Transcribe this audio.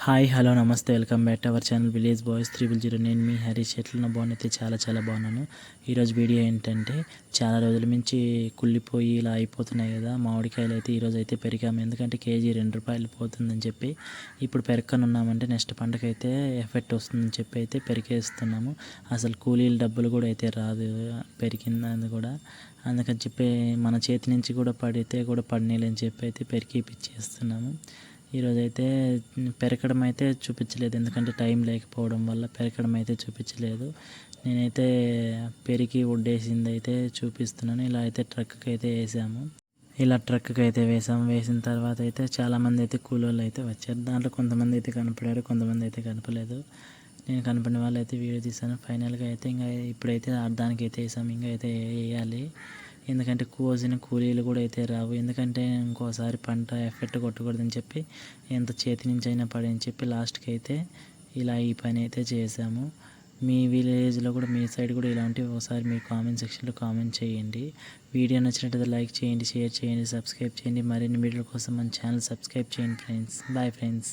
Hi hello నమస్తే welcome back to our channel village boys 300. నేను మీ హరీష్. ఎట్లన బాగున్నైతే చాలా బాగున్నాను. ఈరోజు వీడియో ఏంటంటే చాలా రోజుల నుంచి కుళ్ళిపోయి ఇలా అయిపోతున్నాయి కదా మామిడికాయలు అయితే ఈరోజు అయితే పెరిగాము. ఎందుకంటే కేజీ ₹2 పోతుందని చెప్పి ఇప్పుడు పెరక్కనున్నామంటే నెక్స్ట్ పంటకైతే ఎఫెక్ట్ వస్తుందని చెప్పి అయితే పెరికేస్తున్నాము. అసలు కూలీల డబ్బులు కూడా అయితే రాదు పెరిగిందని కూడా, అందుకని చెప్పి మన చేతి నుంచి కూడా పడితే కూడా పడినీళ్ళని చెప్పి అయితే పెరికిపిచ్చేస్తున్నాము. ఈరోజైతే పెరకడం అయితే చూపించలేదు, ఎందుకంటే టైం లేకపోవడం వల్ల పెరకడం అయితే చూపించలేదు. నేనైతే పెరికి వడ్డేసింది అయితే చూపిస్తున్నాను. ఇలా అయితే ట్రక్కి అయితే వేసాము. ఇలా ట్రక్కి అయితే వేసిన తర్వాత అయితే చాలామంది అయితే కూలోళ్ళు అయితే వచ్చారు. దాంట్లో కొంతమంది అయితే కనపడారు, కొంతమంది అయితే కనపలేదు. నేను కనపడిన వాళ్ళు అయితే వీడియో తీసాను. ఫైనల్గా అయితే ఇంకా ఇప్పుడైతే అర్ధానికి అయితే వేసాము. ఇంకా అయితే వేయాలి, ఎందుకంటే కోసిన కూలీలు కూడా అయితే రావు. ఎందుకంటే ఇంకోసారి పంట ఎఫెక్ట్ కొట్టకూడదని చెప్పి ఎంత చేతి నుంచి అయినా పడని చెప్పి లాస్ట్కి అయితే ఇలా ఈ పని అయితే చేసాము. మీ విలేజ్లో కూడా మీ సైడ్ కూడా ఇలాంటివి ఒకసారి మీ కామెంట్ సెక్షన్లో కామెంట్ చేయండి. వీడియో నచ్చినట్లయితే లైక్ చేయండి, షేర్ చేయండి, సబ్స్క్రైబ్ చేయండి. మరిన్ని వీడియోల కోసం మన ఛానల్ సబ్స్క్రైబ్ చేయండి ఫ్రెండ్స్. Bye friends.